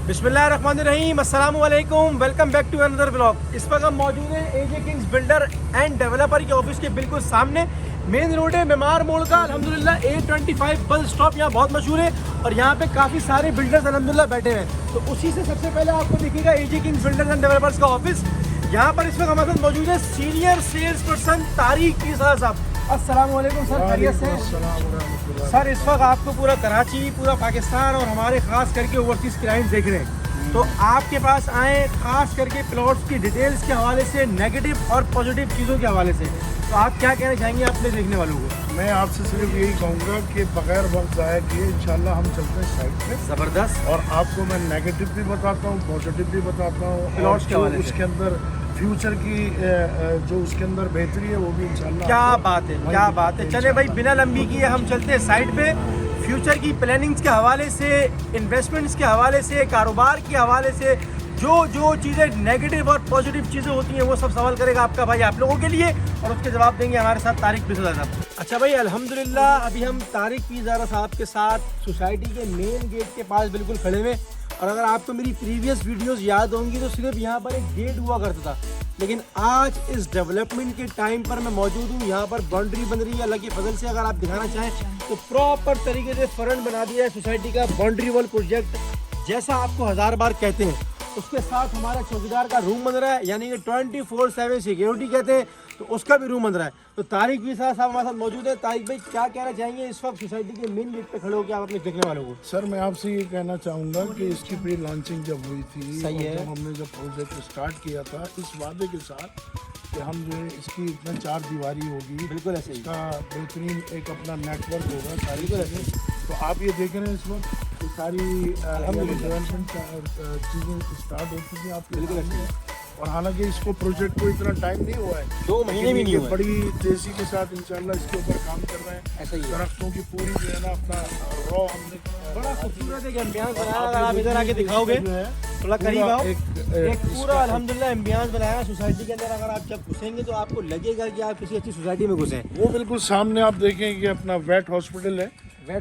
बिस्मिल्लाहिर्रहमानिर्रहीम, अस्सलामु अलैकुम, welcome back to another blog. इस वक्त हम मौजूद हैं AJ Kings builder and developer के ऑफिस के बिल्कुल सामने। मेन रोड है मेमार मोड़ का। अल्हम्दुलिल्लाह A25 बस स्टॉप यहाँ बहुत मशहूर है और यहाँ पे काफ़ी सारे बिल्डर्स अल्हम्दुलिल्लाह बैठे हैं। तो उसी से सबसे पहले आपको दिखेगा एजे किंग्स बिल्डर्स एंड डेवलपर्स का ऑफिस। यहाँ पर इस वक्त हमारे साथ मौजूद है सीनियर सेल्स पर्सन तारिक पीसा साहब। अस्सलाम वालेकुम सर, खैरियत से? सर इस वक्त आपको पूरा कराची, पूरा पाकिस्तान और हमारे खास करके ओवरसीज़ क्लाइंट देख रहे हैं। तो आपके पास आए खास करके प्लॉट्स की डिटेल्स के हवाले से, नेगेटिव और पॉजिटिव चीज़ों के हवाले से, तो आप क्या कहना चाहेंगे अपने देखने वालों को? मैं आपसे सिर्फ यही कहूँगा कि बगैर वक्त ज़ाया किए इंशाल्लाह हम चलते हैं साइड पे। ज़बरदस्त। और आपको मैं नेगेटिव भी बताता हूँ, पॉजिटिव भी बताता हूँ, प्लॉट्स के हवाले से उसके अंदर फ्यूचर की जो उसके अंदर बेहतरी है वो भी इंशाल्लाह। क्या बात है, क्या बात है। चले भाई बिना लंबी किए हम चलते हैं साइड पे। फ्यूचर की प्लानिंग्स के हवाले से, इन्वेस्टमेंट्स के हवाले से, कारोबार के हवाले से जो चीज़ें नेगेटिव और पॉजिटिव चीज़ें होती हैं वो सब सवाल करेगा आपका भाई आप लोगों के लिए, और उसके जवाब देंगे हमारे साथ तारिक पीसा साहब। अच्छा भाई, अल्हम्दुलिल्लाह अभी हम तारिक पीसा साहब के साथ सोसाइटी के मेन गेट के पास बिल्कुल खड़े हुए। और अगर आपको मेरी प्रीवियस वीडियोस याद होंगी तो सिर्फ यहाँ पर एक गेट हुआ करता था, लेकिन आज इस डेवलपमेंट के टाइम पर मैं मौजूद हूँ। यहाँ पर बाउंड्री बन रही है अल्लाह की फजल से। अगर आप दिखाना चाहें तो प्रॉपर तरीके से फ्रंट बना दिया है सोसाइटी का बाउंड्री वॉल प्रोजेक्ट, जैसा आपको 1000 बार कहते हैं। उसके साथ हमारा चौकीदार का रूम बन रहा है, यानी कि 24/7 सिक्योरिटी कहते हैं, तो उसका भी रूम बन रहा है। तो तारिक पीसा साहब हमारे साथ मौजूद है। तारिक भाई क्या कहना चाहेंगे इस वक्त सोसाइटी के मेन गेट पे खड़े होकर आप अपने देखने वालों को? सर मैं आपसे ये कहना चाहूँगा कि इसकी प्री लॉन्चिंग जब हुई थी, सही है, जब हमने जब प्रोजेक्ट स्टार्ट किया था इस वादे के साथ कि हम जो है इसकी इतना 4 दीवारी होगी, बिल्कुल ऐसे ही, इसका बेहतरीन एक अपना नेटवर्क होगा सारी जगह। तो आप ये देख रहे हैं इस वक्त तो सारी डेवलपमेंट चीज़ें स्टार्ट हो चुकी हैं आपके। बिल्कुल ऐसे ही। और हालांकि इसको प्रोजेक्ट को इतना टाइम नहीं हुआ है, 2 महीने भी नहीं हुए, बड़ी तेजी के साथ इंशाल्लाह इसके ऊपर काम कर रहे हैं। ऐसा ही है। दरख्तों की पूरी जो है ना अपना रॉ हमने बड़ा खूबसूरत एक एम्बियंस बनाया। अगर आप इधर आके दिखाओगे थोड़ा करीब आओ, एक पूरा अल्हम्दुलिल्लाह एम्बियंस बनाया सोसाइटी के अंदर। अगर आप जब घुसेंगे तो आपको लगेगा कि आप किसी अच्छी सोसाइटी में घुसे। वो बिल्कुल सामने आप देखें कि अपना वेट हॉस्पिटल है,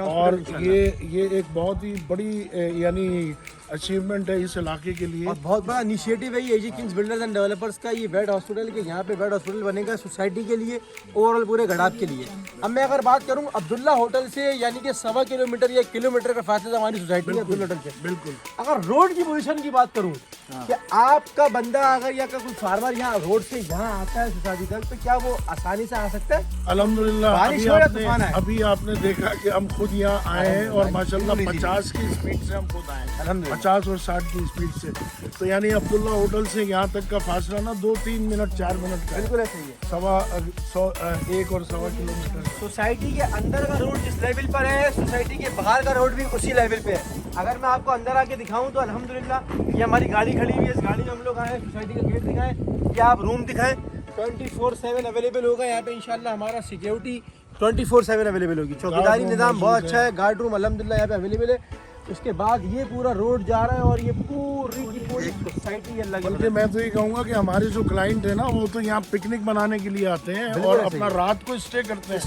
और ये एक बहुत ही बड़ी यानी अचीवमेंट है इस इलाके के लिए। और बहुत बड़ा इनिशिएटिव है ये एजे किंग्स बिल्डर्स एंड डेवलपर्स का, ये वेट हॉस्पिटल के यहाँ पे वेट हॉस्पिटल बनेगा सोसाइटी के लिए, ओवरऑल पूरे गड़ाब के लिए। अब मैं अगर बात करूँ अब्दुल्ला होटल से, यानी कि 1.25 किलोमीटर या 1 किलोमीटर का फासला हमारी सोसाइटी है अब्दुल्ला होटल से। बिल्कुल। अगर रोड की पोजीशन की बात करूँ कि आपका बंदा अगर या कोई फार्मर यहाँ रोड से यहाँ आता है सोसाइटी तक, तो क्या वो आसानी से आ सकता है? अल्हम्दुलिल्लाह अभी आपने आपने देखा कि हम खुद यहाँ आए हैं और माशाल्लाह 50 की स्पीड से हम खुद आए हैं, 50 और 60 की स्पीड से। तो यानी अब्दुल्ला होटल से यहाँ तक का फासला ना 2-3 मिनट 4 मिनट का। बिल्कुल ऐसे ही है। 1 और 1.25 किलोमीटर। सोसाइटी के अंदर का रोड जिस लेवल पर है, सोसाइटी के बाहर का रोड भी उसी लेवल पे है। अगर मैं आपको अंदर आके दिखाऊं तो अल्हम्दुलिल्लाह ये हमारी गाड़ी खड़ी हुई है, इस गाड़ी में हम लोग आए, सोसाइटी का गेट दिखाएं, या आप रूम दिखाएं। 24/7 अवेलेबल होगा यहाँ पे इंशाल्लाह। हमारा सिक्योरिटी 24/7 अवेलेबल होगी। चौकीदारी निज़ाम बहुत अच्छा है, गार्ड रूम अल्हम्दुलिल्लाह यहाँ पे अवेलेबल है। उसके बाद ये पूरा रोड जा रहा है और ये पूरी की पूरी सोसाइटी है। बल्कि मैं तो ये कहूँगा कि हमारे जो क्लाइंट है ना वो तो यहाँ पिकनिक मनाने के लिए आते हैं और अपना रात को स्टे करते हैं,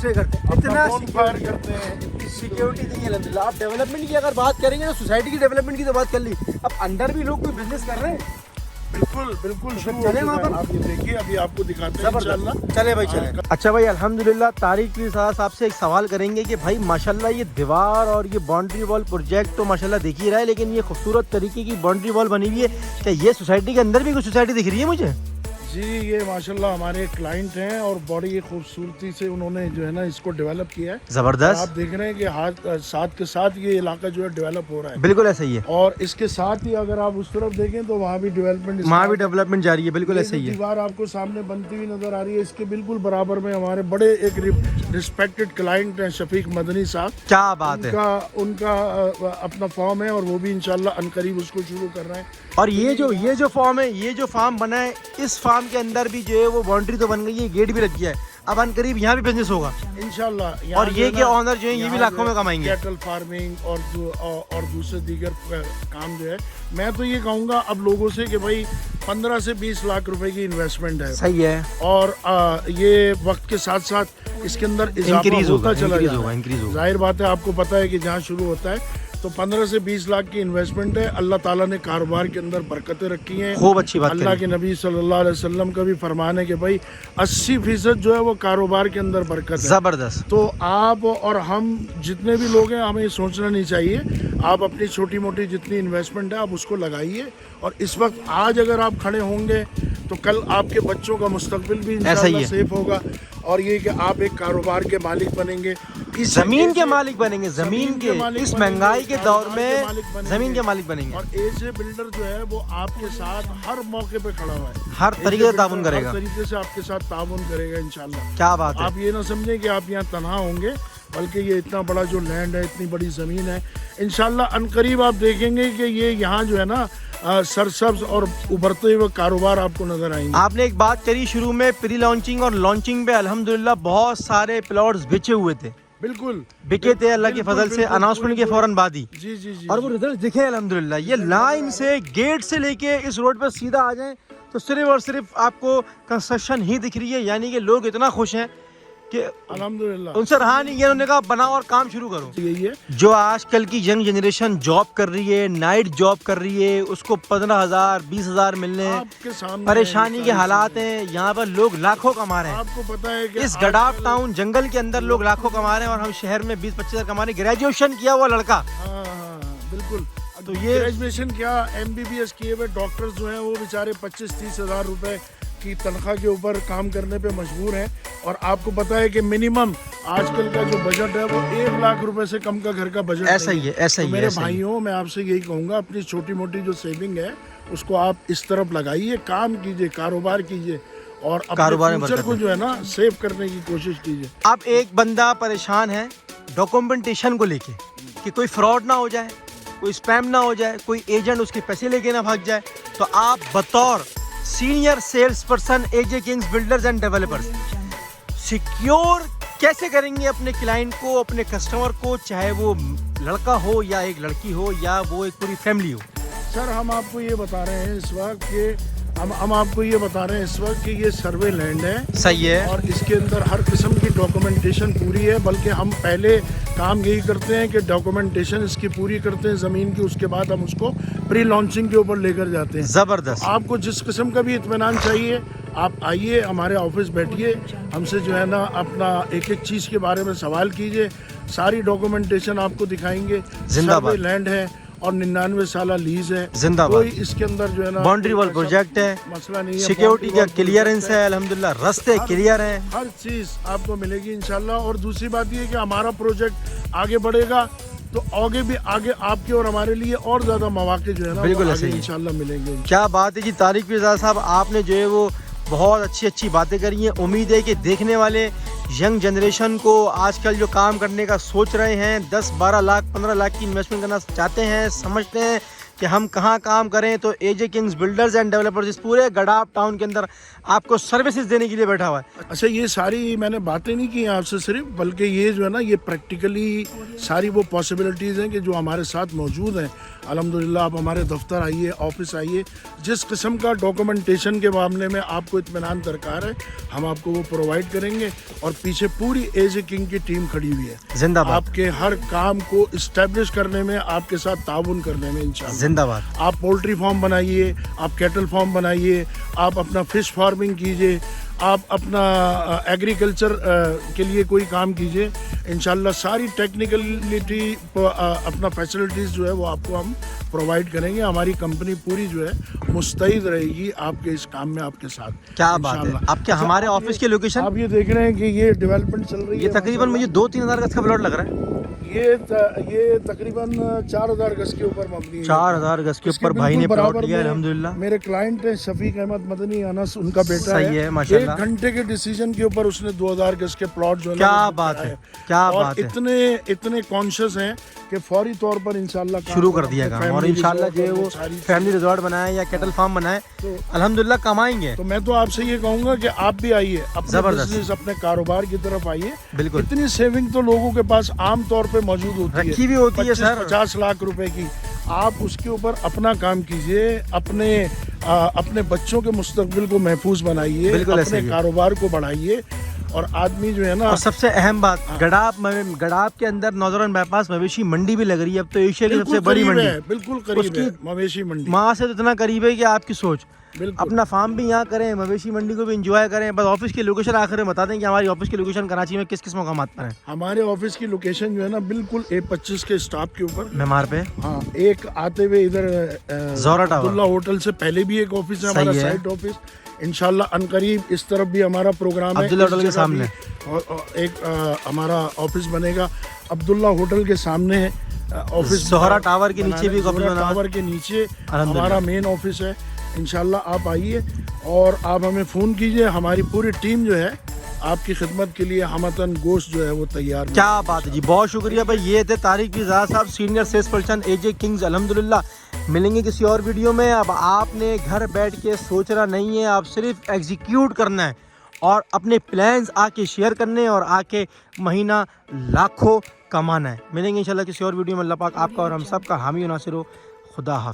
इतना फायर करते हैं, सिक्योरिटी दी है अल्हम्दुलिल्लाह। आप डेवलपमेंट की अगर बात करेंगे तो सोसाइटी की डेवलपमेंट की तो बात कर ली, अब अंदर भी लोग कोई बिजनेस कर रहे हैं। बिल्कुल चले वहाँ पर, आप ये देखिए अभी आपको दिखाते हैं इंशाल्लाह। चले भाई चले। अच्छा भाई अल्हम्दुलिल्लाह तारिक पीसा साहब से एक सवाल करेंगे कि भाई माशाल्लाह ये दीवार और ये बाउंड्री वॉल प्रोजेक्ट तो माशाल्लाह दिख ही रहा है, लेकिन ये खूबसूरत तरीके की बाउंड्री वॉल बनी हुई है, क्या ये सोसाइटी के अंदर भी कुछ सोसाइटी दिख रही है मुझे? जी ये माशाल्लाह हमारे क्लाइंट हैं और बड़ी खूबसूरती से उन्होंने जो है ना इसको डेवलप किया है। जबरदस्त। आप देख रहे हैं कि साथ के साथ ये इलाका जो है डेवलप हो रहा है। बिल्कुल ऐसा ही है। और इसके साथ ही अगर आप उस तरफ देखें तो वहाँ भी डेवलपमेंट जारी है। बिल्कुल ऐसा ही है। दीवार आपको सामने बनती हुई नजर आ रही है, इसके बिल्कुल बराबर में हमारे बड़े एक रिस्पेक्टेड क्लाइंट हैं शफीक मदनी साहब। क्या बात है। उनका अपना फॉर्म है और वो भी इंशाल्लाह अनकरीब उसको शुरू कर रहे हैं। और ये जो फॉर्म है, ये जो फार्म बना है, इस फार्म के अंदर भी जो है वो बाउंड्री तो बन गई है, गेट भी लग गया है। अब अनकरीब यहाँ भी बिजनेस होगा इंशाल्लाह। और ये के ऑनर जो है ये भी लाखों में कमाएंगे। कैटल फार्मिंग और दूसरे दीगर काम जो है, मैं तो ये कहूँगा अब लोगों से कि भाई 15 से 20 लाख रुपए की इन्वेस्टमेंट है। सही है। और ये वक्त के साथ साथ इसके अंदर इजाफा होता चला जाएगा। जाहिर बात है आपको पता है कि जहाँ शुरू होता है तो 15 से 20 लाख की इन्वेस्टमेंट है। अल्लाह ताला ने कारोबार के अंदर बरकतें रखी हैं। खूब अच्छी बात अल्लाह के नबी सल्लल्लाहु अलैहि वसल्लम का भी फरमान है कि भाई 80% जो है वो कारोबार के अंदर बरकत है। जबरदस्त। तो आप और हम जितने भी लोग हैं, हमें ये सोचना नहीं चाहिए। आप अपनी छोटी मोटी जितनी इन्वेस्टमेंट है आप उसको लगाइए, और इस वक्त आज अगर आप खड़े होंगे तो कल आपके बच्चों का मुस्तकबिल भी इंशाअल्लाह सेफ होगा, और ये कि आप एक कारोबार के मालिक बनेंगे, जमीन के मालिक बनेंगे, जमीन के इस महंगाई के दौर में जमीन के मालिक बनेंगे। और एजे बिल्डर जो है वो आपके साथ हर मौके पे खड़ा हुआ है, हर तरीके से ताउन करेगा, हर तरीके से आपके साथ ताउन करेगा इंशाल्लाह। क्या बात है। आप ये ना समझें कि आप यहाँ तनहा होंगे, बल्कि ये इतना बड़ा जो लैंड है, इतनी बड़ी ज़मीन है, इंशाल्लाह अनकरीब आप देखेंगे कि ये यहाँ जो है ना सरसब्ज और उभरते हुए कारोबार आपको नजर आएंगे। आपने एक बात करी शुरू में, प्री लॉन्चिंग और लॉन्चिंग पे अल्हम्दुलिल्लाह बहुत सारे प्लॉट्स बिचे हुए थे। बिल्कुल बिके थे अल्लाह के फजल से, अनाउंसमेंट के फौरन बाद ही। जी जी जी। और वो रिजल्ट दिखे अल्हम्दुलिल्लाह। ये लाइन से गेट से लेके इस रोड पर सीधा आ जाएं तो सिर्फ और सिर्फ आपको कंस्ट्रक्शन ही दिख रही है, यानी कि लोग इतना खुश हैं कि अल्हम्दुलिल्लाह उनसे रहा नहीं गया, उन्होंने कहा बनाओ और काम शुरू करो। यही है जो आजकल की यंग जनरेशन जॉब कर रही है, नाइट जॉब कर रही है, उसको 15,000 20,000 मिलने, आपके सामने परेशानी के हालात हैं। यहाँ पर लोग लाखों कमा रहे हैं। आपको पता है कि इस गडाफ टाउन जंगल के अंदर लोग लाखों कमा रहे हैं, और हम शहर में 20-25 हजार कमा रहे हैं। ग्रेजुएशन किया हुआ लड़का, हाँ, बिल्कुल। तो ये ग्रेजुएशन क्या, MBBS किए हुए डॉक्टर्स जो हैं वो बेचारे 25-30 हज़ार रुपए की तनख्वाह के ऊपर काम करने पे मजबूर हैं। और आपको पता है कि मिनिमम आजकल का जो बजट है वो 1 लाख रुपए से कम का घर का बजट ऐसा ही है, ऐसा ही है। मेरे भाइयों, मैं आपसे यही कहूँगा, अपनी छोटी मोटी जो सेविंग है उसको आप इस तरफ लगाइए, काम कीजिए, कारोबार कीजिए, और कारोबार अपने में फ्यूचर बरकत को जो है ना सेव करने की कोशिश कीजिए। अब एक बंदा परेशान है डॉक्यूमेंटेशन को लेके कि कोई फ्रॉड ना हो जाए, कोई स्पैम ना हो जाए, कोई एजेंट उसके पैसे लेके ना भाग जाए, तो आप बतौर senior sales person AJ Kings builders and developers secure कैसे करेंगे अपने क्लाइंट को, अपने कस्टमर को, चाहे वो लड़का हो या एक लड़की हो या वो एक पूरी फैमिली हो। सर हम आपको ये बता रहे हैं इस वक्त कि हम आपको ये बता रहे हैं इस वक्त कि ये सर्वे लैंड है, सही है, और इसके अंदर हर किस्म की डॉक्यूमेंटेशन पूरी है। बल्कि हम पहले काम यही करते हैं कि डॉक्यूमेंटेशन इसकी पूरी करते हैं ज़मीन की, उसके बाद हम उसको प्री लॉन्चिंग के ऊपर लेकर जाते हैं। जबरदस्त। आपको जिस किस्म का भी इत्मीनान चाहिए आप आइए, हमारे ऑफिस बैठिए, हमसे जो है ना अपना एक एक चीज़ के बारे में सवाल कीजिए, सारी डॉक्यूमेंटेशन आपको दिखाएंगे। सर्वे लैंड है और 99 साल लीज है, जिंदाबाद। कोई इसके अंदर जो है ना बाउंड्री वॉल प्रोजेक्ट है, मसला नहीं है, सिक्योरिटी का क्लियरेंस है, अल्हम्दुलिल्लाह रास्ते क्लियर हैं, हर चीज़ आपको मिलेगी इंशाल्लाह। और दूसरी बात ये है कि हमारा प्रोजेक्ट आगे बढ़ेगा तो आगे आपके और हमारे लिए और ज़्यादा मौके जो है ना बिल्कुल आगे इंशाल्लाह मिलेंगे। क्या बात है जी तारिक मिर्ज़ा साहब, आपने जो है वो बहुत अच्छी बातें करी हैं। उम्मीद है कि देखने वाले यंग जनरेशन को आजकल जो काम करने का सोच रहे हैं, 10-12 लाख 15 लाख की इन्वेस्टमेंट करना चाहते हैं, समझते हैं कि हम कहाँ काम करें, तो एजे किंग्स बिल्डर्स एंड डेवलपर्स इस पूरे गडाफ टाउन के अंदर आपको सर्विसेज देने के लिए बैठा हुआ है। अच्छा, ये सारी मैंने बातें नहीं की आपसे सिर्फ, बल्कि ये जो है ना ये प्रैक्टिकली सारी वो पॉसिबिलिटीज़ हैं कि जो हमारे साथ मौजूद हैं। अल्हम्दुलिल्लाह आप हमारे दफ्तर आइए, ऑफिस आइए, जिस किस्म का डॉक्यूमेंटेशन के मामले में आपको इत्मीनान दरकार है हम आपको वो प्रोवाइड करेंगे। और पीछे पूरी एजे किंग की टीम खड़ी हुई है, जिंदाबाद, आपके हर काम को इस्टेब्लिश करने में, आपके साथ ताउन करने में इंशाल्लाह। जिंदाबाद। आप पोल्ट्री फार्म बनाइए, आप कैटल फार्म बनाइए, आप अपना फिश फार्मिंग कीजिए, आप अपना एग्रीकल्चर के लिए कोई काम कीजिए, इंशाल्लाह सारी टेक्निकलिटी अपना फैसिलिटीज़ जो है वो आपको हम प्रोवाइड करेंगे। हमारी कंपनी पूरी जो है मुस्तैद रहेगी आपके इस काम में आपके साथ। क्या बात है। आपके हमारे ऑफिस की लोकेशन आप ये देख रहे हैं कि ये डेवलपमेंट चल रही है, ये तकरीबन मुझे 2-3 हज़ार गज का प्लॉट लग रहा है। ये तकरीबन 4000 गज के ऊपर मबनी है। 4000 गज के ऊपर भाई ने प्लॉट लिया अल्हम्दुलिल्लाह। मेरे क्लाइंट है शफीक अहमद मदनी अनस, उनका बेटा सही है माशाल्लाह। 1 घंटे के डिसीजन के ऊपर उसने 2000 गज के प्लॉट जो है क्या बात है, क्या बात है। इतने कॉन्शियस हैं कि फौरी तौर पर इंशाल्लाह शुरू कर दिया काम, और इंशाल्लाह जो है वो फैमिली रिजॉर्ट बनाए या कैटल फार्म बनाए तो अल्हम्दुलिल्लाह कमाएंगे। तो मैं तो आपसे ये कहूँगा कि आप भी आइए, अपने बिजनेस अपने कारोबार की तरफ आइए। बिल्कुल, इतनी सेविंग तो लोगों के पास आम तौर पे मौजूद होती है, रखी भी होती है सर, 50 लाख रुपए की। आप उसके ऊपर अपना काम कीजिए, अपने बच्चों के मुस्तकबिल को महफूज बनाइए, अपने कारोबार को बढ़ाइए, اور آدمی جو ہے نا, اور سب سے اہم بات, گڑاب کے اندر نوزران بائی پاس مویشی منڈی بھی لگ رہی ہے اب تو, ایشیا کی سب سے بڑی منڈی, بالکل قریب ہے مویشی منڈی, وہاں سے تو اتنا قریب ہے کہ آپ کی سوچ. بالکل. اپنا فارم بھی یہاں کریں, مویشی منڈی کو بھی انجوائے کریں. بس آفس کی لوکیشن آخر میں بتا دیں کہ ہماری آفس کی لوکیشن کراچی میں کس کس مقامات پر ہے. ہمارے آفس کی لوکیشن جو ہے نا بالکل A25 کے اسٹاپ کے اوپر, معمار پہ. ہاں, ایک آتے ہوئے ادھر زہرا ٹاور, عبداللہ ہوٹل سے پہلے بھی ایک آفس ہے ہمارا, سائٹ آفس. انشاءاللہ عنقریب اس طرف بھی ہمارا پروگرام ہے, عبداللہ ہوٹل کے سامنے ایک ہمارا آفس بنے گا. عبداللہ ہوٹل کے سامنے ہے آفس, زہرا ٹاور کے نیچے بھی, زہرا ٹاور کے نیچے ہمارا مین آفس ہے. انشاءاللہ آپ آئیے اور آپ ہمیں فون کیجئے, ہماری پوری ٹیم جو ہے آپ کی خدمت کے لیے ہمتن گوشت جو ہے وہ تیار. کیا بات ہے جی, بہت شکریہ بھائی. یہ تھے طارق بی زاہد صاحب, senior sales person AJ Kings. الحمدللہ ملیں گے کسی اور ویڈیو میں. اب آپ نے گھر بیٹھ کے سوچنا نہیں ہے, آپ صرف ایگزیکیوٹ کرنا ہے اور اپنے پلانز آ کے شیئر کرنے اور آ کے مہینہ لاکھوں کمانا ہے. ملیں گے انشاءاللہ کسی اور ویڈیو میں. اللہ پاک آپ کا اور ہم سب کا حامی و ناصر ہو. خدا حافظ.